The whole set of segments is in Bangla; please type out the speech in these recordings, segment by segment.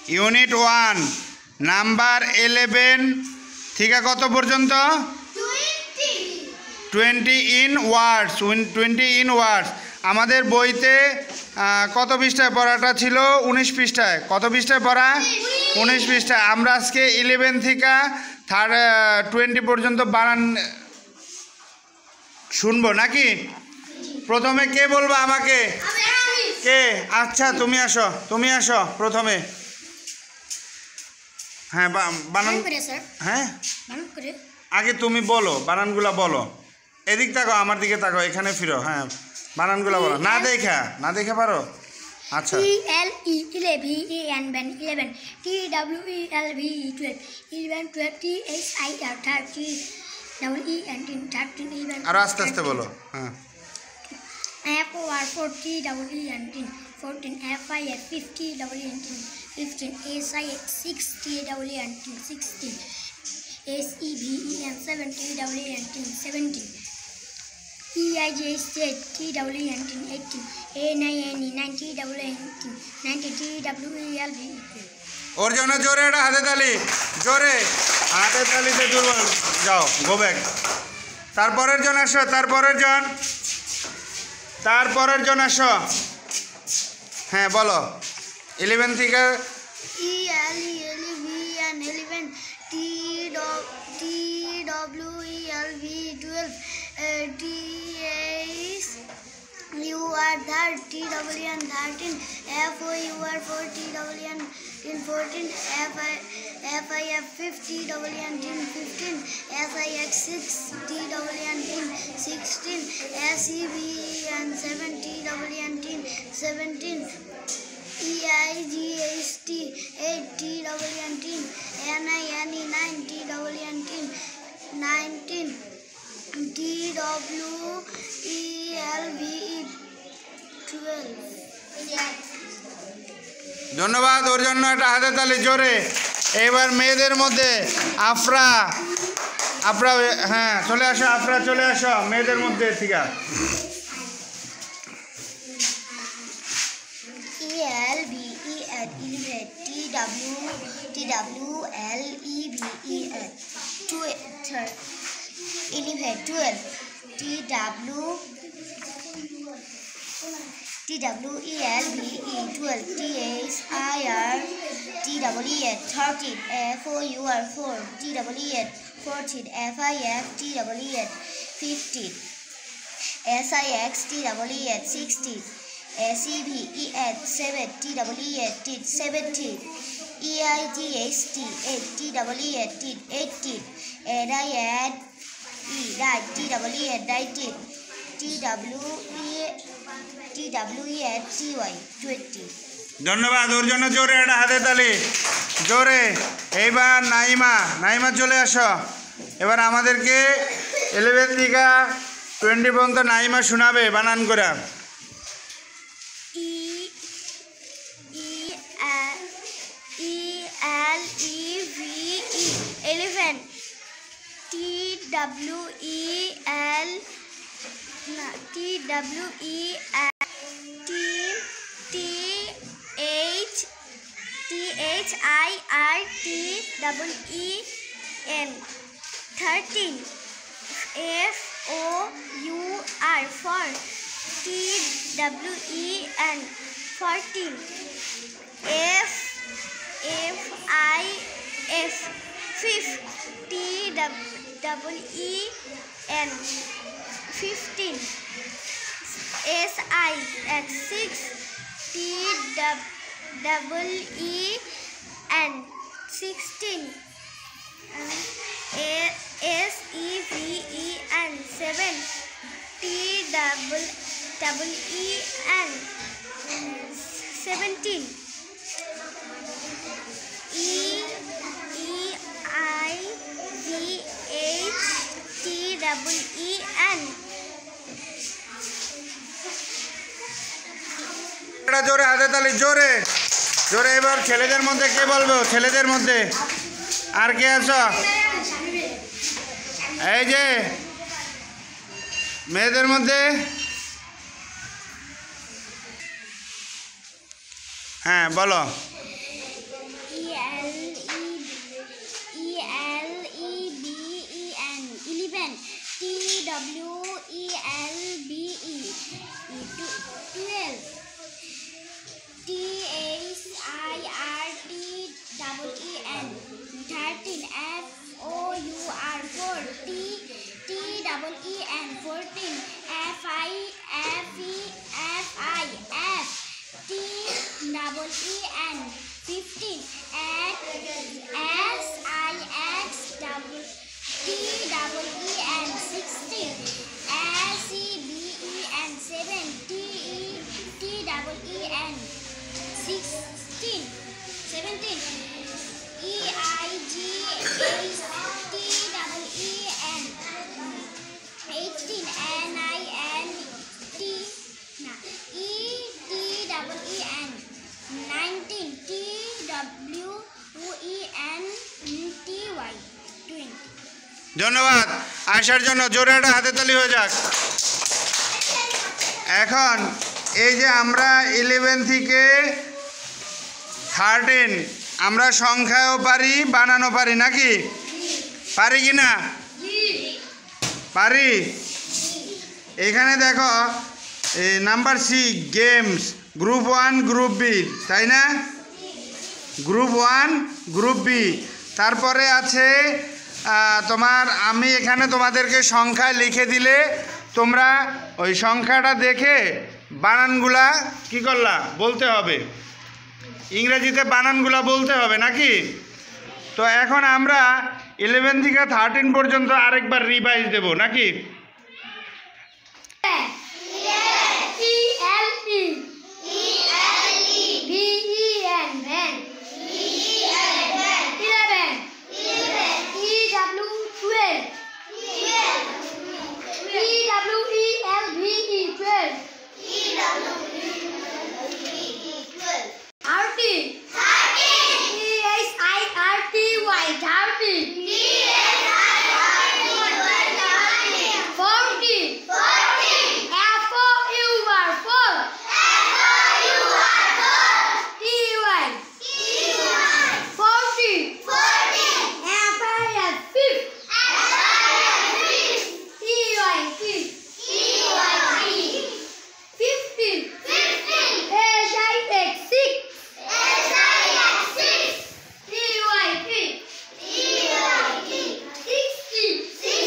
ইউনিট 1 নাম্বার 11 থেকে কত পর্যন্ত? 20 ইন ওয়ার্ডস। 20 ইন ওয়ার্ডস আমাদের বইতে কত পৃষ্ঠায় পড়াটা ছিল? 19 পৃষ্ঠায়। কত পৃষ্ঠায় পড়া? 19 পৃষ্ঠায়। আমরা আজকে 11 থেকে 20 পর্যন্ত বানান শুনবো নাকি? প্রথমে কে বলবো আমাকে? কে? আচ্ছা তুমি আসো প্রথমে। হ্যাঁ বানান। হ্যাঁ আগে তুমি বলো, বানানগুলা বলো। এদিক তাকাও, আমার দিকে তাকাও, এখানে ফিরো। হ্যাঁ বানানগুলা বলো। না দেখা পারো? আচ্ছা। TLEVEN TWELVE 12 আরো আস্তে আস্তে বলো। হ্যাঁ FOR 14 FIF 50 15 SIX 60 SEVEN 70 EIJZ 18 ANINE 90 TWELV। ওর জন্য জোরে একটা হাতে তালি, জোরে হাতে তালিতে দুর্বল। যাও গো ব্যাক। তারপরের জন আসো, তারপরের জন আসো। হ্যাঁ বলো 11 থেকে। ELEVEN TWELV 12 THUR 13 FOUR 14 FIF 50 15 SIX 16 SEVEN 70 EIGHT 8 NINE 19 TWELVE 12। ধন্যবাদ। ওর জন্য একটা হাতে তালি জোরে। এবার মেয়েদের মধ্যে আফরা। হ্যাঁ চলে আসো, আফরা চলে আসো মেয়েদের মধ্যে থেকে। TWELVE 12 THIR 13 FOUR 4 14 FIF 15 SIX 16 SEVEN 70 EIGHT 8 NINE TWELVE 20। ধন্যবাদ। ওর জন্য জোরে একটা হাতে তালি, জোরে। এইবার নাইমা চলে আসো। এবার আমাদেরকে 11 থেকে 20 পর্যন্ত নাইমা শোনাবে বানান করে। ELEVEN THIRTEN 13 FOUR 4 TWEN 14 FIF 50 TWEN 15 SIX 60 16 SEVEN 17 EIGHTEN। জোরে হাতে তালি, জোরে। এবার ছেলেদের মধ্যে কে বলবো? ছেলেদের মধ্যে আর কে আছো? এই যে মেয়েদের মধ্যে। হ্যাঁ বলো। TWELVE 12. THIRTEN 13. FOUR 4. TTEN 14. FIFEN 15. SIXTEN 16. SEBEN 17. 17. EIGHTEN 18. ETEN 19. TWENTY 20. ধন্যবাদ। আসার জন্য জোরে একটা হাতে তালি হয়ে যাক। এখন এই যে আমরা 11 থেকে 13 আমরা সংখ্যাও পারি, বানানো পারি নাকি? পারি কি না? পারি। এখানে দেখো number C games, group 1 group B, তাই না? Group 1 group B. তারপরে আছে তোমার, আমি এখানে তোমাদেরকে সংখ্যা লিখে দিলে তোমরা ওই সংখ্যাটা দেখে বানানগুলা কি করলা বলতে হবে, ইংরেজিতে বানানগুলা বলতে হবে নাকি? তো এখন আমরা 11 থেকে 13 পর্যন্ত আরেকবার রিভাইজ দেব নাকি?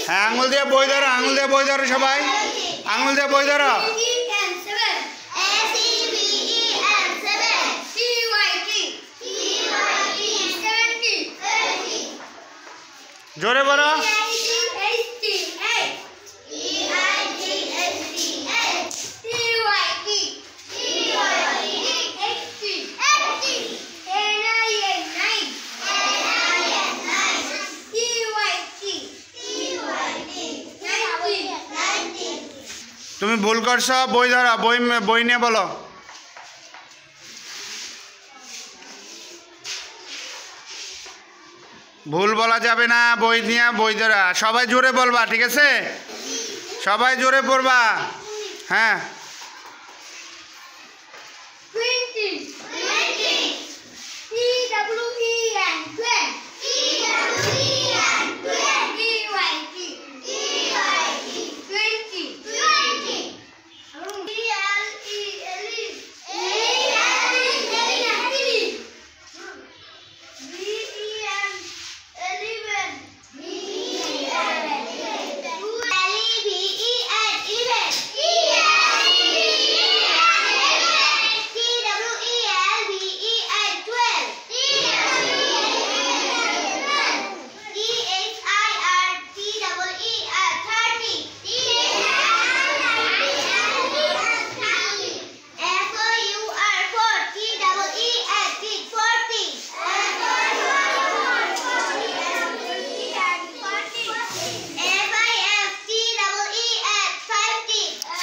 হ্যাঁ, আঙুল দিয়ে বই ধরো, আঙুল দিয়ে বই ধরো, সবাই আঙুল দিয়ে বই ধরো। জোরে বলো। তুমি ভুল করছো, বই ধরো, বই নিয়ে বলো। ভুল বলা যাবে না, বই নিয়ে বই ধরা। সবাই জোরে বলবা, ঠিক আছে? সবাই জোরে পড়বা। হ্যাঁ,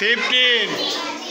15